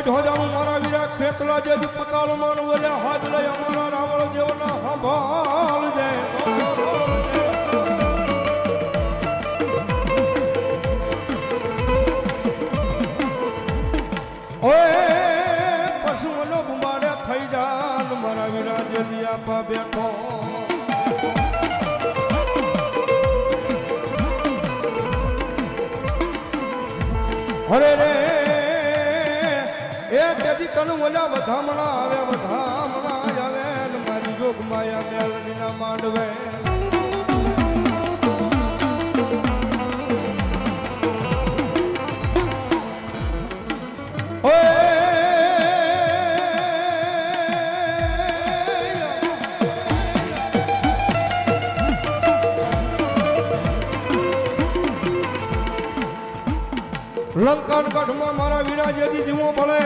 ઢોજાનું મારા વીરા ખેતલા જે પતાળમાં બોલ્યા હાથ લઈ અમારા રાવણ જેવના સંભાળ જાય ઓય પશુઓનો ગુંબાડે થઈ જાન મારા વીરા જે દિયા બેઠો હરે રે એ તેથી તને ઓલા વધામણા આવે ને મારી જોગ માયા મેલડી ના માંડવે લંકાન ગઢમાં મારા વિરાજેથી જીવો પડે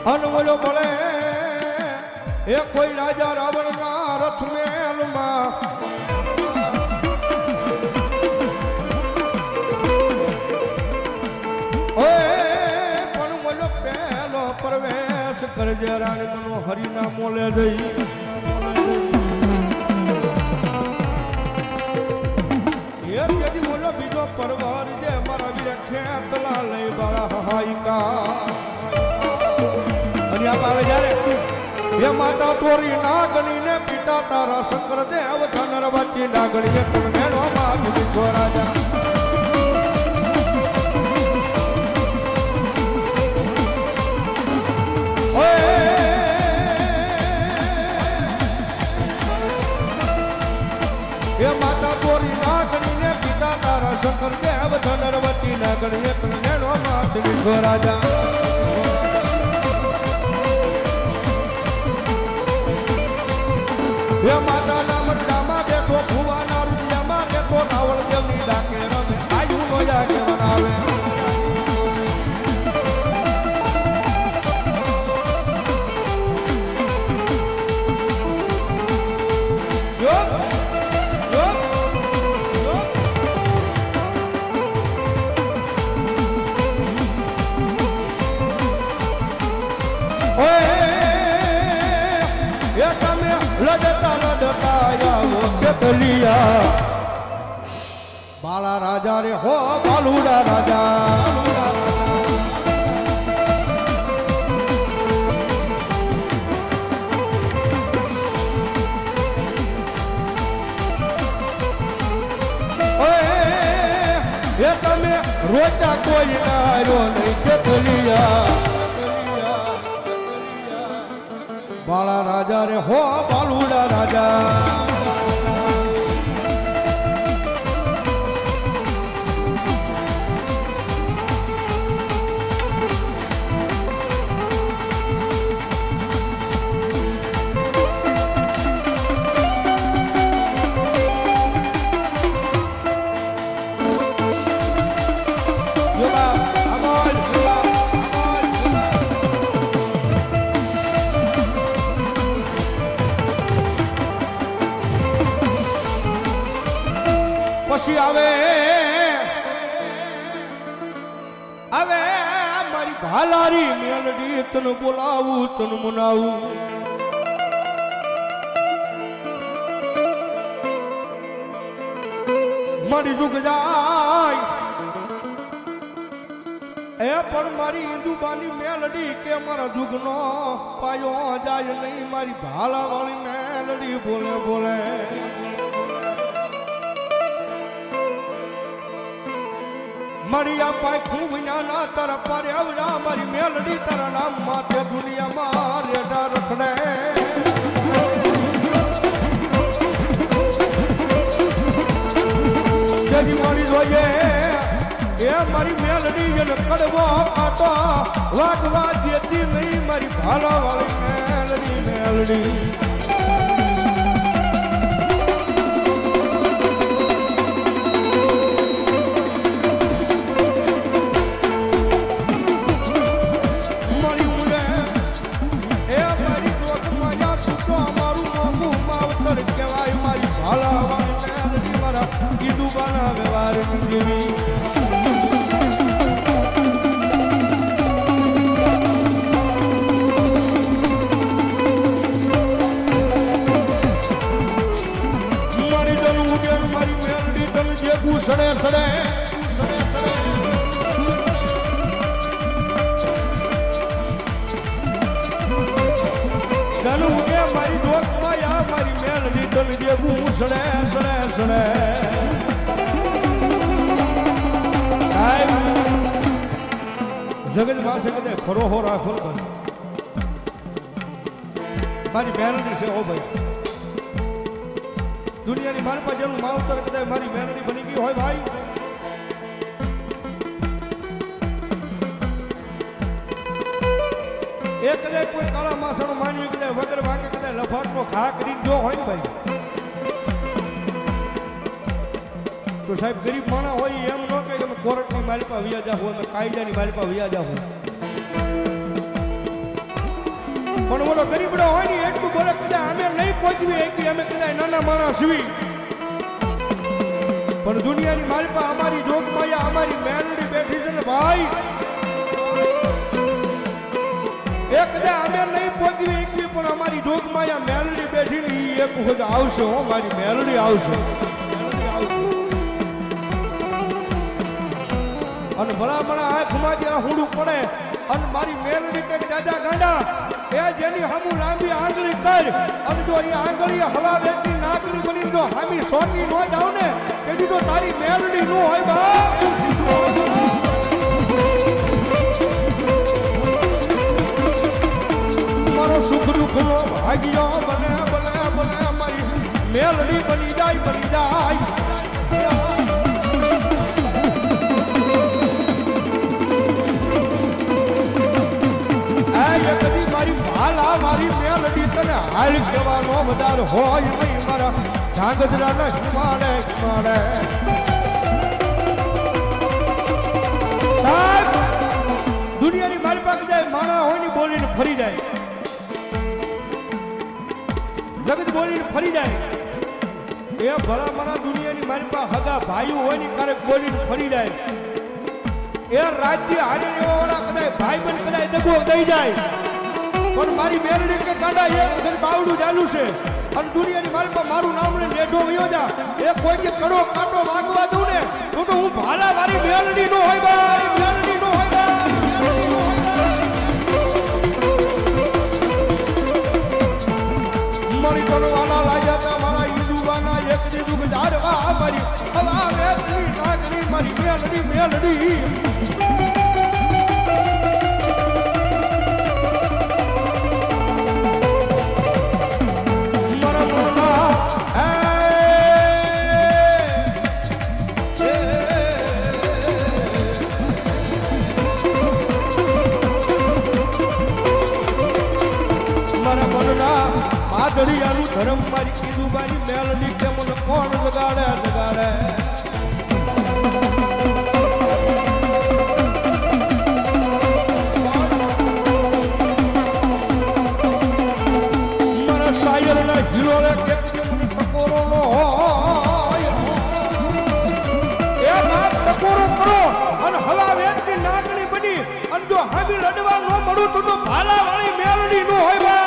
અનવલો પડે એ કોઈ રાજા રાવણના રથ મેલમાં પણ મને પહેલો પ્રવેશ કરજે રાણી મનો હરિના મોલે જઈ બીજો પરવાર જે મારા વીર ખેતલા લઈ બાળા હાઈકા અને આ આવે જ્યારે એ માતા તોરી નાગણી ને પિતા તારા શંકર દેવ ધનરવતી નાગણી પણ મેળો માં દીધો રાજા એ માતા તોરી નાગણી ને પિતા તારા શંકર દેવ ધનરવતી નાગણી પણ મેળો માં દીધો રાજા એ માતાના મંડામાં બેઠો ભુવાના રૂપિયામાં બેઠો રાવળ દેવની ડાકે રમે આયુ નો જાગે બનાવે બાળા રાજા રે હો બાલુડા રાજા એ તમે રોટા કોઈ નારો નહીં કેટલિયા બાળા રાજા રે હો બાલુડા રાજા પછી આવે મારી ભાલારી મેલડી તને બોલાવું તને મનાવું મારી દુઃખ જાય એ પણ મારી હિન્દુબાની મેલડી કે મારા દુઃખ નો પાયો જાય નહીં મારી ભાલા વાળી મેલડી બોલે બોલે મારી આ પાખું વિના તારા પારે આવડા મારી મેલડી તારા નામ માથે દુનિયામાં રેડા રખડે જેની મારી જોઈએ એ મારી મેલડી એને કડવો કાંટો વાગવા દેતી નહીં મારી ભાલા વાળી મેલડી મારી ઉડે તારી દેવી મારી તન ઉડેલ મારી મેલડી તન જેવું સડે સડે ચાલુ ઉગે મારી દોસ્ત માયા મારી મેલડી તન જેવું સડે સડે સડે જગત પાસે કદે ફરોહો રાખો મારી મેલડી છે ઓ ભાઈ દુનિયાની મારી પાસે જેનું માવતર કદાચ મારી મેલડી બની ગઈ હોય ભાઈ એક કદાચ કોઈ કાળા માસણ માનવી કદાચ વગર વાગે કદાચ લફાટનો ઘા કરી જો હોય ને ભાઈ તો સાહેબ ગરીબ માણસ હોય એમ ન કહે તમે કોર્ટની માલિપા વ્યાજા હોય તમે કાયદાની માલિપા વ્યાજા હોય પણ ઓલો ગરીબડો હોય ને એટલું બોલે કદાચ અમે નહીં પહોંચવી એટલી અમે કદાચ નાના માણસ સીવી પણ દુનિયાની માલિપા અમારી જોગમાયા અમારી મેલડી બેઠી છે ને ભાઈ એક કદાચ અમે નહીં પહોંચવી એટલી પણ અમારી જોગમાયા મેલડી બેઠી ને એક વખત આવશે હો મારી મેલડી આવશે અને ભલામણા આંખમાંથી આ હુંડું પડે અને મારી મેલડી કંઈક દાદા ગાંડા એ જેની હમું લાંબી આંગળી કર અને જો એ આંગળી હવા વેચી નાકની બની જો હામી સોની નો જાવ ને તેથી તો તારી મેલડી નો હોય બા મારો સુખ દુઃખનો ભાગ્યો બને બને બને મારી મેલડી બની જાય કદી મારી ભાલા મારી મેલડી તને હાલ કહેવાનો વધાર હોય નહીં મારા ધાંગધ્રાના હિમાડે હિમાડે સાહેબ દુનિયાની મારી પાસે જાય માણા હોય ને બોલીને ફરી જાય જગત બોલીને ફરી જાય એ ભલામણા દુનિયાની મારી પાસે હગા ભાઈઓ હોય ને ક્યારેક બોલીને ફરી જાય એ રાજ્ય હારે એવા વાળા કદાચ ભાઈ બન કદાચ દગો દઈ જાય પણ મારી મેલડી કે ગાંડા એક વખત બાવડું ચાલુ છે અને દુનિયાની મારી પાસે મારું નામ ને લેઢો વયો જા એ કોઈ કે કડો કાંટો વાગવા દઉં ને તો હું ભાલા મારી મેલડી નો હોય ભાઈ મેલડી નો હોય મારી તનવાના લાગ્યા તા મારા ઈદુવાના એક દીધું કે જારવા મારી હવા મેલડી નાગરી મારી મેલડી મેલડી દરિયાનું ધર્મ મારી કીધું મારી મેલડી કે મને કોણ લગાડે લગાડે મારા શાયરના હીરો કે મને ટકોરો નો હોય એ નાક ટકોરો કરો અને હવા વેચની નાકની બની અને જો હામી લડવા ન મળું તો ભાલા વાળી મેલડી નો હોય બા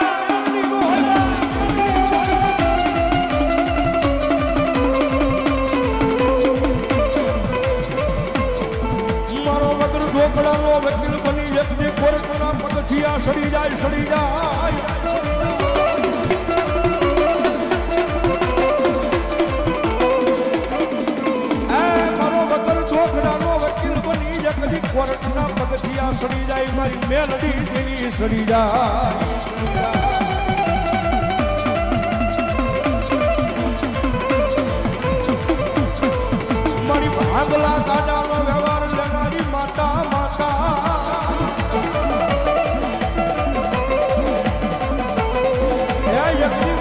ઢોકળાનો વકીલ બની વ્યક્તિ કોર્ટના પગથિયા સડી જાય મારો વકીલ ઢોકળાનો વકીલ બની વ્યક્તિ કોર્ટના પગથિયા સડી જાય મારી મેલડી તેની સડી જાય મારી ભાગલા દાદાનો વ્યવહાર લેનારી માતા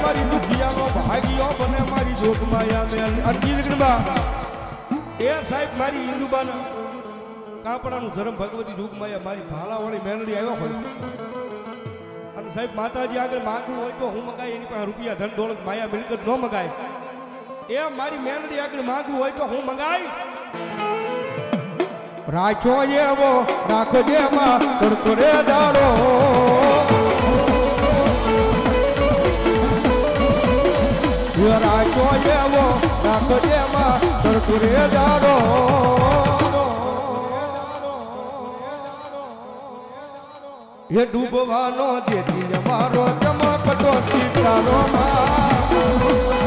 મારી દુખિયાનો ભાગ્યો બને મારી જોગમાયા એ સાહેબ મારી હિન્દુબાના કાપડાનું ધર્મ ભગવતી જોગમાયા મારી ભાલાવાળી મેલડી આવ્યો હોય અને સાહેબ માતાજી આગળ માંગવું હોય તો હું મગાય એની પાસે રૂપિયા ધન દોલત માયા મિલકત ન મગાય એ મારી મેલડી આગળ માંગવું હોય તો હું મગાય રાખો એવો રાખજે માં તડકોરે દાડો રાખો એવો રાખજે માં તડકોરે દાડો એ ડૂબવાનો જેથી મારો ચમકતો સિતારો માં